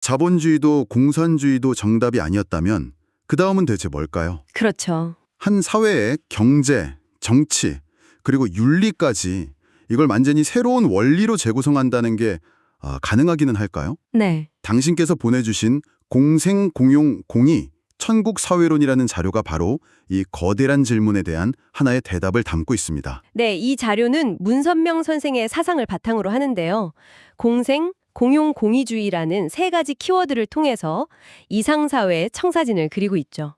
자본주의도 공산주의도 정답이 아니었다면 그 다음은 대체 뭘까요? 그렇죠. 한 사회의 경제, 정치, 그리고 윤리까지 이걸 완전히 새로운 원리로 재구성한다는 게 가능하기는 할까요? 네. 당신께서 보내주신 공생공용공의 천국사회론이라는 자료가 바로 이 거대한 질문에 대한 하나의 대답을 담고 있습니다. 네, 이 자료는 문선명 선생의 사상을 바탕으로 하는데요. 공생, 공용, 공의주의라는 세 가지 키워드를 통해서 이상사회의 청사진을 그리고 있죠.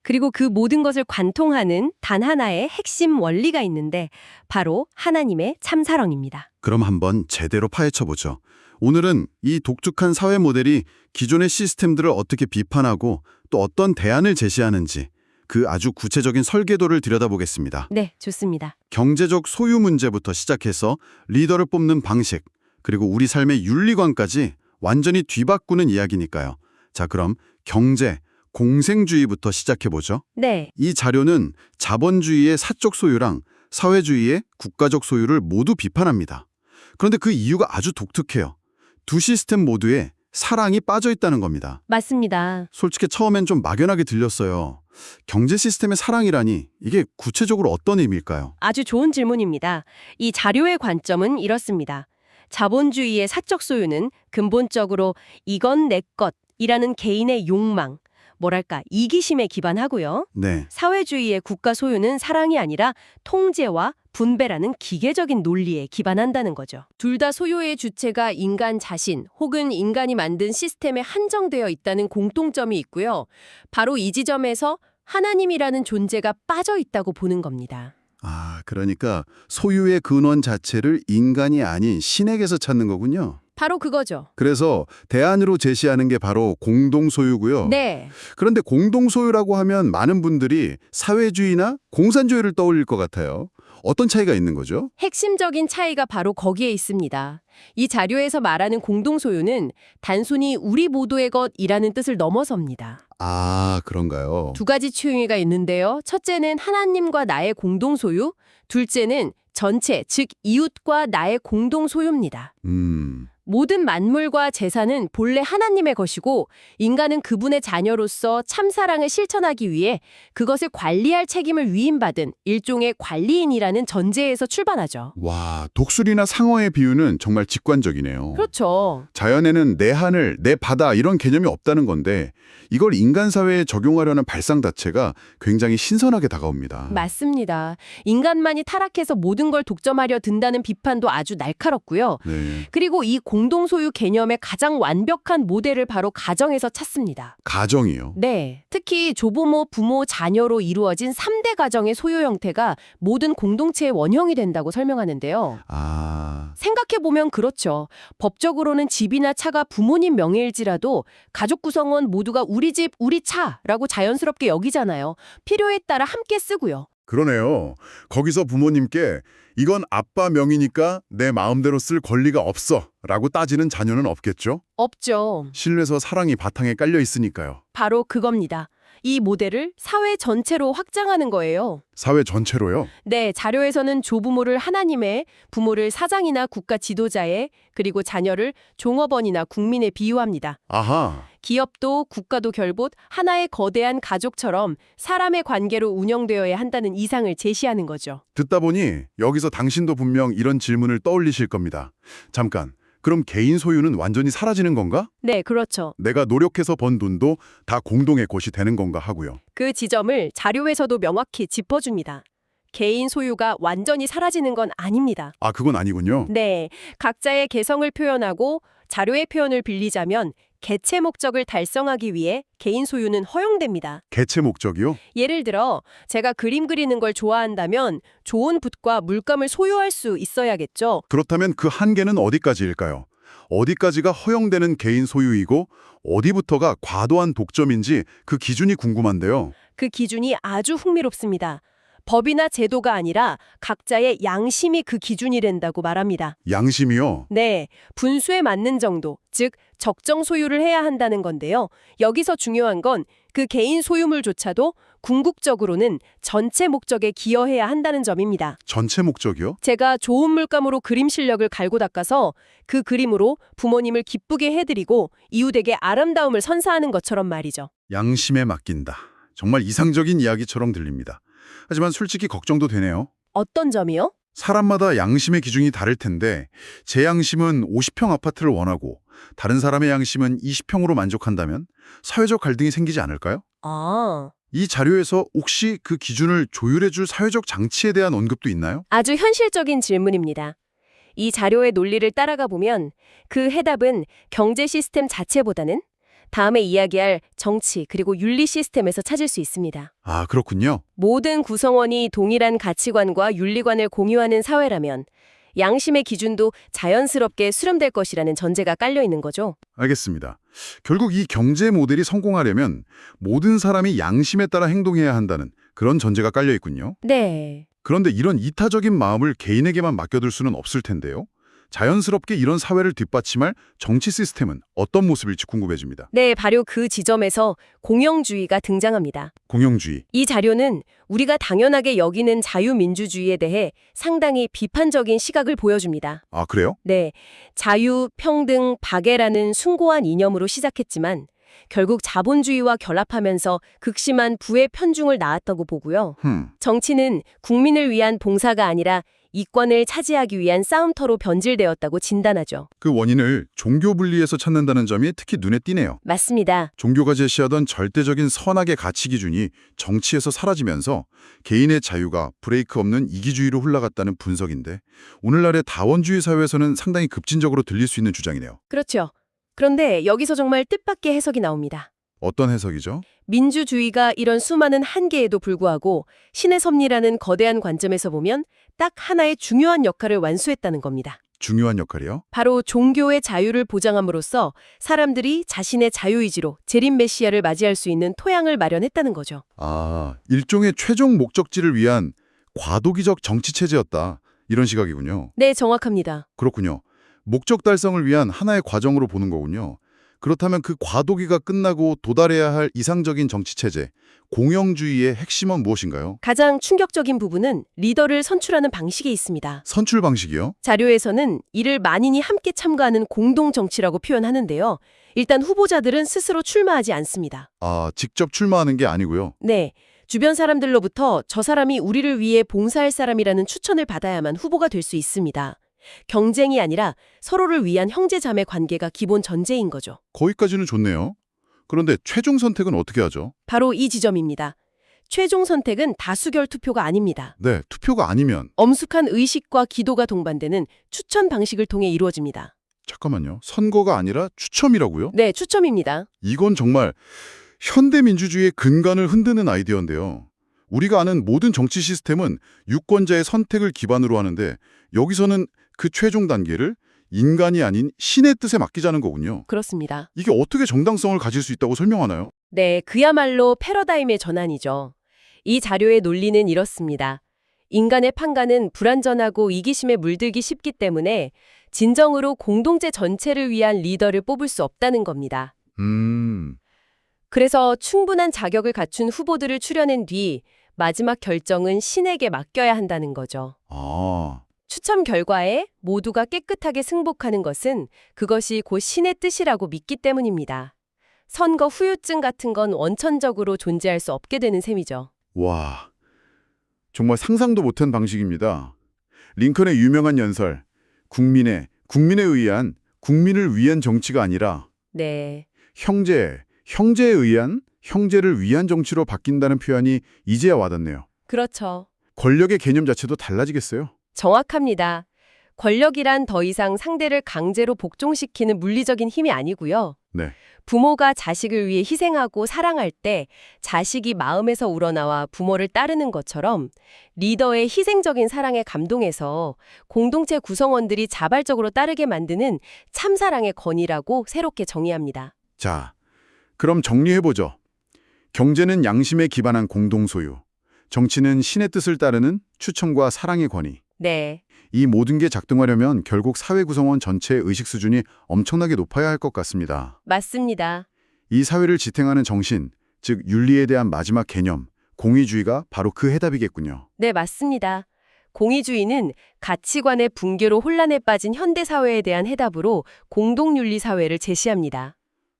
그리고 그 모든 것을 관통하는 단 하나의 핵심 원리가 있는데 바로 하나님의 참사랑입니다. 그럼 한번 제대로 파헤쳐보죠. 오늘은 이 독특한 사회 모델이 기존의 시스템들을 어떻게 비판하고 또 어떤 대안을 제시하는지 그 아주 구체적인 설계도를 들여다보겠습니다. 네, 좋습니다. 경제적 소유 문제부터 시작해서 리더를 뽑는 방식, 그리고 우리 삶의 윤리관까지 완전히 뒤바꾸는 이야기니까요. 자, 그럼 경제, 공생주의부터 시작해보죠. 네, 이 자료는 자본주의의 사적 소유랑 사회주의의 국가적 소유를 모두 비판합니다. 그런데 그 이유가 아주 독특해요. 두 시스템 모두에 사랑이 빠져 있다는 겁니다. 맞습니다. 솔직히 처음엔 좀 막연하게 들렸어요. 경제 시스템의 사랑이라니 이게 구체적으로 어떤 의미일까요? 아주 좋은 질문입니다. 이 자료의 관점은 이렇습니다. 자본주의의 사적 소유는 근본적으로 이건 내 것이라는 개인의 욕망, 뭐랄까 이기심에 기반하고요. 네, 사회주의의 국가 소유는 사랑이 아니라 통제와 분배라는 기계적인 논리에 기반한다는 거죠. 둘 다 소유의 주체가 인간 자신 혹은 인간이 만든 시스템에 한정되어 있다는 공통점이 있고요. 바로 이 지점에서 하나님이라는 존재가 빠져 있다고 보는 겁니다. 그러니까 소유의 근원 자체를 인간이 아닌 신에게서 찾는 거군요. 바로 그거죠. 그래서 대안으로 제시하는 게 바로 공동소유고요. 네. 그런데 공동소유라고 하면 많은 분들이 사회주의나 공산주의를 떠올릴 것 같아요. 어떤 차이가 있는 거죠? 핵심적인 차이가 바로 거기에 있습니다. 이 자료에서 말하는 공동소유는 단순히 우리 모두의 것이라는 뜻을 넘어섭니다. 그런가요? 두 가지 추용이가 있는데요. 첫째는 하나님과 나의 공동소유, 둘째는 전체, 즉 이웃과 나의 공동소유입니다. 모든 만물과 재산은 본래 하나님의 것이고 인간은 그분의 자녀로서 참사랑을 실천하기 위해 그것을 관리할 책임을 위임받은 일종의 관리인이라는 전제에서 출발하죠. 와, 독수리나 상어의 비유는 정말 직관적이네요. 그렇죠. 자연에는 내 하늘, 내 바다 이런 개념이 없다는 건데 이걸 인간 사회에 적용하려는 발상 자체가 굉장히 신선하게 다가옵니다. 맞습니다. 인간만이 타락해서 모든 걸 독점하려 든다는 비판도 아주 날카롭고요. 네. 그리고 이 공동소유 개념의 가장 완벽한 모델을 바로 가정에서 찾습니다. 가정이요. 네. 특히 조부모, 부모, 자녀로 이루어진 3대 가정의 소유 형태가 모든 공동체의 원형이 된다고 설명하는데요. 생각해보면 그렇죠. 법적으로는 집이나 차가 부모님 명예일지라도 가족 구성원 모두가 우리 집, 우리 차라고 자연스럽게 여기잖아요. 필요에 따라 함께 쓰고요. 그러네요. 거기서 부모님께 이건 아빠 명의니까 내 마음대로 쓸 권리가 없어 라고 따지는 자녀는 없겠죠? 없죠. 신뢰서 사랑이 바탕에 깔려 있으니까요. 바로 그겁니다. 이 모델을 사회 전체로 확장하는 거예요. 사회 전체로요? 네, 자료에서는 조부모를 하나님의, 부모를 사장이나 국가 지도자의, 그리고 자녀를 종업원이나 국민에 비유합니다. 아하. 기업도 국가도 결봇 하나의 거대한 가족처럼 사람의 관계로 운영되어야 한다는 이상을 제시하는 거죠. 듣다 보니 여기서 당신도 분명 이런 질문을 떠올리실 겁니다. 잠깐, 그럼 개인 소유는 완전히 사라지는 건가? 네, 그렇죠. 내가 노력해서 번 돈도 다 공동의 것이 되는 건가 하고요. 그 지점을 자료에서도 명확히 짚어줍니다. 개인 소유가 완전히 사라지는 건 아닙니다. 그건 아니군요. 네, 각자의 개성을 표현하고 자료의 표현을 빌리자면 개체 목적을 달성하기 위해 개인 소유는 허용됩니다. 개체 목적이요? 예를 들어 제가 그림 그리는 걸 좋아한다면 좋은 붓과 물감을 소유할 수 있어야겠죠. 그렇다면 그 한계는 어디까지일까요? 어디까지가 허용되는 개인 소유이고 어디부터가 과도한 독점인지 그 기준이 궁금한데요. 그 기준이 아주 흥미롭습니다. 법이나 제도가 아니라 각자의 양심이 그 기준이 된다고 말합니다. 양심이요? 네, 분수에 맞는 정도, 즉 적정 소유를 해야 한다는 건데요. 여기서 중요한 건 그 개인 소유물조차도 궁극적으로는 전체 목적에 기여해야 한다는 점입니다. 전체 목적이요? 제가 좋은 물감으로 그림 실력을 갈고 닦아서 그 그림으로 부모님을 기쁘게 해드리고 이웃에게 아름다움을 선사하는 것처럼 말이죠. 양심에 맡긴다. 정말 이상적인 이야기처럼 들립니다. 하지만 솔직히 걱정도 되네요. 어떤 점이요? 사람마다 양심의 기준이 다를 텐데 제 양심은 50평 아파트를 원하고 다른 사람의 양심은 20평으로 만족한다면 사회적 갈등이 생기지 않을까요? 아, 이 자료에서 혹시 그 기준을 조율해줄 사회적 장치에 대한 언급도 있나요? 아주 현실적인 질문입니다. 이 자료의 논리를 따라가 보면 그 해답은 경제 시스템 자체보다는 다음에 이야기할 정치 그리고 윤리 시스템에서 찾을 수 있습니다. 아, 그렇군요. 모든 구성원이 동일한 가치관과 윤리관을 공유하는 사회라면 양심의 기준도 자연스럽게 수렴될 것이라는 전제가 깔려 있는 거죠. 알겠습니다. 결국 이 경제 모델이 성공하려면 모든 사람이 양심에 따라 행동해야 한다는 그런 전제가 깔려 있군요. 네. 그런데 이런 이타적인 마음을 개인에게만 맡겨둘 수는 없을 텐데요. 자연스럽게 이런 사회를 뒷받침할 정치 시스템은 어떤 모습일지 궁금해집니다. 네, 바로 그 지점에서 공영주의가 등장합니다. 공영주의. 이 자료는 우리가 당연하게 여기는 자유민주주의에 대해 상당히 비판적인 시각을 보여줍니다. 아, 그래요? 네, 자유, 평등, 박애라는 숭고한 이념으로 시작했지만 결국 자본주의와 결합하면서 극심한 부의 편중을 낳았다고 보고요. 정치는 국민을 위한 봉사가 아니라 이권을 차지하기 위한 싸움터로 변질되었다고 진단하죠. 그 원인을 종교 분리에서 찾는다는 점이 특히 눈에 띄네요. 맞습니다. 종교가 제시하던 절대적인 선악의 가치 기준이 정치에서 사라지면서 개인의 자유가 브레이크 없는 이기주의로 흘러갔다는 분석인데 오늘날의 다원주의 사회에서는 상당히 급진적으로 들릴 수 있는 주장이네요. 그렇죠. 그런데 여기서 정말 뜻밖의 해석이 나옵니다. 어떤 해석이죠? 민주주의가 이런 수많은 한계에도 불구하고 신의 섭리라는 거대한 관점에서 보면 딱 하나의 중요한 역할을 완수했다는 겁니다. 중요한 역할이요? 바로 종교의 자유를 보장함으로써 사람들이 자신의 자유의지로 재림 메시아를 맞이할 수 있는 토양을 마련했다는 거죠. 아, 일종의 최종 목적지를 위한 과도기적 정치체제였다. 이런 시각이군요. 네, 정확합니다. 그렇군요. 목적 달성을 위한 하나의 과정으로 보는 거군요. 그렇다면 그 과도기가 끝나고 도달해야 할 이상적인 정치체제, 공영주의의 핵심은 무엇인가요? 가장 충격적인 부분은 리더를 선출하는 방식에 있습니다. 선출 방식이요? 자료에서는 이를 만인이 함께 참가하는 공동정치라고 표현하는데요. 일단 후보자들은 스스로 출마하지 않습니다. 아, 직접 출마하는 게 아니고요. 네, 주변 사람들로부터 저 사람이 우리를 위해 봉사할 사람이라는 추천을 받아야만 후보가 될 수 있습니다. 경쟁이 아니라 서로를 위한 형제자매 관계가 기본 전제인 거죠. 거기까지는 좋네요. 그런데 최종 선택은 어떻게 하죠? 바로 이 지점입니다. 최종 선택은 다수결 투표가 아닙니다. 네, 투표가 아니면 엄숙한 의식과 기도가 동반되는 추천 방식을 통해 이루어집니다. 잠깐만요. 선거가 아니라 추첨이라고요? 네, 추첨입니다. 이건 정말 현대 민주주의의 근간을 흔드는 아이디어인데요. 우리가 아는 모든 정치 시스템은 유권자의 선택을 기반으로 하는데 여기서는 그 최종 단계를 인간이 아닌 신의 뜻에 맡기자는 거군요. 그렇습니다. 이게 어떻게 정당성을 가질 수 있다고 설명하나요? 네, 그야말로 패러다임의 전환이죠. 이 자료의 논리는 이렇습니다. 인간의 판단은 불완전하고 이기심에 물들기 쉽기 때문에 진정으로 공동체 전체를 위한 리더를 뽑을 수 없다는 겁니다. 그래서 충분한 자격을 갖춘 후보들을 추려낸 뒤 마지막 결정은 신에게 맡겨야 한다는 거죠. 아, 추첨 결과에 모두가 깨끗하게 승복하는 것은 그것이 곧 신의 뜻이라고 믿기 때문입니다. 선거 후유증 같은 건 원천적으로 존재할 수 없게 되는 셈이죠. 와, 정말 상상도 못한 방식입니다. 링컨의 유명한 연설, 국민에 의한, 국민을 위한 정치가 아니라 네, 형제에 의한, 형제를 위한 정치로 바뀐다는 표현이 이제야 와닿네요. 그렇죠. 권력의 개념 자체도 달라지겠어요? 정확합니다. 권력이란 더 이상 상대를 강제로 복종시키는 물리적인 힘이 아니고요. 네. 부모가 자식을 위해 희생하고 사랑할 때 자식이 마음에서 우러나와 부모를 따르는 것처럼 리더의 희생적인 사랑에 감동해서 공동체 구성원들이 자발적으로 따르게 만드는 참사랑의 권위라고 새롭게 정의합니다. 자, 그럼 정리해보죠. 경제는 양심에 기반한 공동소유, 정치는 신의 뜻을 따르는 추천과 사랑의 권위. 네. 이 모든 게 작동하려면 결국 사회 구성원 전체의 의식 수준이 엄청나게 높아야 할 것 같습니다. 맞습니다. 이 사회를 지탱하는 정신, 즉 윤리에 대한 마지막 개념, 공의주의가 바로 그 해답이겠군요. 네, 맞습니다. 공의주의는 가치관의 붕괴로 혼란에 빠진 현대사회에 대한 해답으로 공동윤리사회를 제시합니다.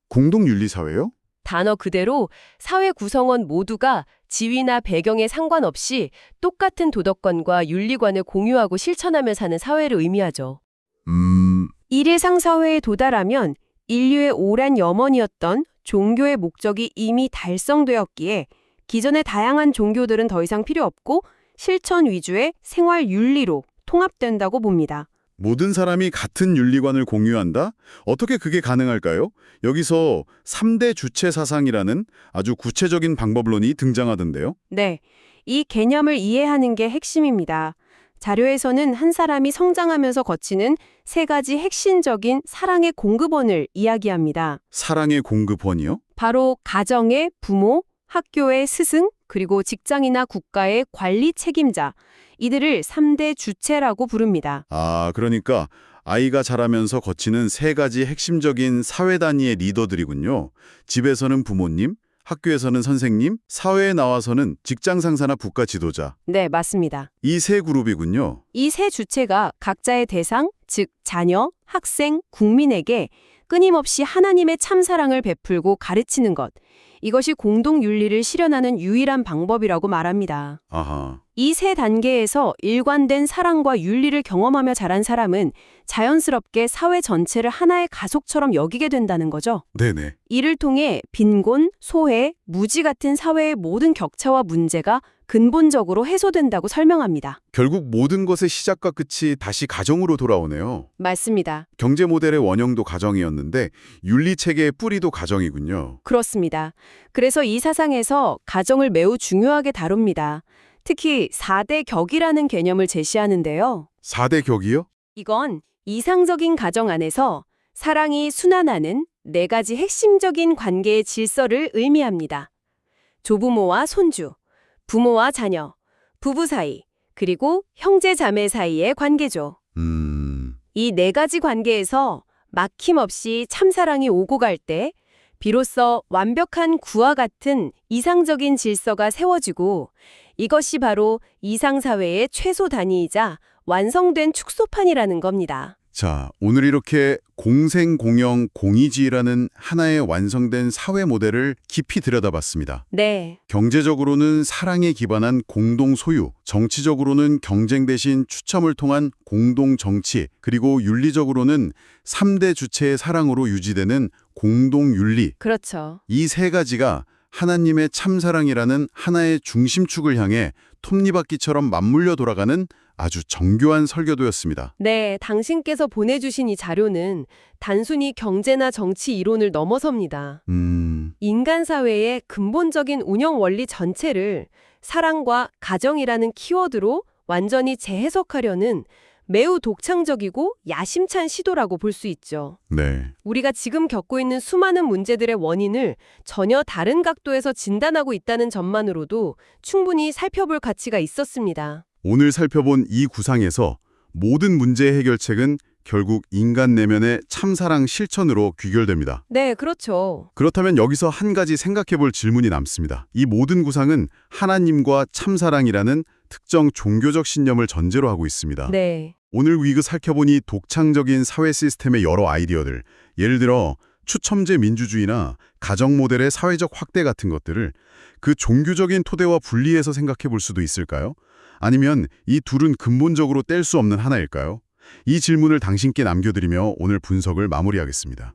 공동윤리사회요? 단어 그대로 사회 구성원 모두가 지위나 배경에 상관없이 똑같은 도덕관과 윤리관을 공유하고 실천하며 사는 사회를 의미하죠. 일회상 사회에 도달하면 인류의 오랜 염원이었던 종교의 목적이 이미 달성되었기에 기존의 다양한 종교들은 더 이상 필요 없고 실천 위주의 생활 윤리로 통합된다고 봅니다. 모든 사람이 같은 윤리관을 공유한다? 어떻게 그게 가능할까요? 여기서 3대 주체 사상이라는 아주 구체적인 방법론이 등장하던데요. 네, 이 개념을 이해하는 게 핵심입니다. 자료에서는 한 사람이 성장하면서 거치는 3가지 핵심적인 사랑의 공급원을 이야기합니다. 사랑의 공급원이요? 바로 가정의 부모, 학교의 스승, 그리고 직장이나 국가의 관리 책임자, 이들을 3대 주체라고 부릅니다. 아, 그러니까 아이가 자라면서 거치는 3가지 핵심적인 사회 단위의 리더들이군요. 집에서는 부모님, 학교에서는 선생님, 사회에 나와서는 직장 상사나 국가 지도자. 네, 맞습니다. 이 3그룹이군요. 이 3 주체가 각자의 대상, 즉 자녀, 학생, 국민에게 끊임없이 하나님의 참사랑을 베풀고 가르치는 것. 이것이 공동윤리를 실현하는 유일한 방법이라고 말합니다. 아하. 이 3단계에서 일관된 사랑과 윤리를 경험하며 자란 사람은 자연스럽게 사회 전체를 하나의 가족처럼 여기게 된다는 거죠. 네네. 이를 통해 빈곤, 소외, 무지 같은 사회의 모든 격차와 문제가 근본적으로 해소된다고 설명합니다. 결국 모든 것의 시작과 끝이 다시 가정으로 돌아오네요. 맞습니다. 경제 모델의 원형도 가정이었는데 윤리 체계의 뿌리도 가정이군요. 그렇습니다. 그래서 이 사상에서 가정을 매우 중요하게 다룹니다. 특히 4대 격이라는 개념을 제시하는데요. 4대 격이요? 이건 이상적인 가정 안에서 사랑이 순환하는 4가지 핵심적인 관계의 질서를 의미합니다. 조부모와 손주, 부모와 자녀, 부부 사이, 그리고 형제 자매 사이의 관계죠. 이 4가지 관계에서 막힘없이 참사랑이 오고 갈 때 비로소 완벽한 구와 같은 이상적인 질서가 세워지고 이것이 바로 이상사회의 최소 단위이자 완성된 축소판이라는 겁니다. 자, 오늘 이렇게 공생공영 공의주의라는 하나의 완성된 사회 모델을 깊이 들여다봤습니다. 네, 경제적으로는 사랑에 기반한 공동소유, 정치적으로는 경쟁 대신 추첨을 통한 공동정치, 그리고 윤리적으로는 3대 주체의 사랑으로 유지되는 공동윤리. 그렇죠. 이 3가지가 하나님의 참사랑이라는 하나의 중심축을 향해 톱니바퀴처럼 맞물려 돌아가는 아주 정교한 설교도였습니다. 네, 당신께서 보내주신 이 자료는 단순히 경제나 정치 이론을 넘어섭니다. 인간 사회의 근본적인 운영 원리 전체를 사랑과 가정이라는 키워드로 완전히 재해석하려는 매우 독창적이고 야심찬 시도라고 볼 수 있죠. 네. 우리가 지금 겪고 있는 수많은 문제들의 원인을 전혀 다른 각도에서 진단하고 있다는 점만으로도 충분히 살펴볼 가치가 있었습니다. 오늘 살펴본 이 구상에서 모든 문제의 해결책은 결국 인간 내면의 참사랑 실천으로 귀결됩니다. 네, 그렇죠. 그렇다면 여기서 한 가지 생각해 볼 질문이 남습니다. 이 모든 구상은 하나님과 참사랑이라는 특정 종교적 신념을 전제로 하고 있습니다. 네. 오늘 위그 살펴보니 독창적인 사회 시스템의 여러 아이디어들, 예를 들어 추첨제 민주주의나 가정 모델의 사회적 확대 같은 것들을 그 종교적인 토대와 분리해서 생각해 볼 수도 있을까요? 아니면 이 둘은 근본적으로 뗄 수 없는 하나일까요? 이 질문을 당신께 남겨드리며 오늘 분석을 마무리하겠습니다.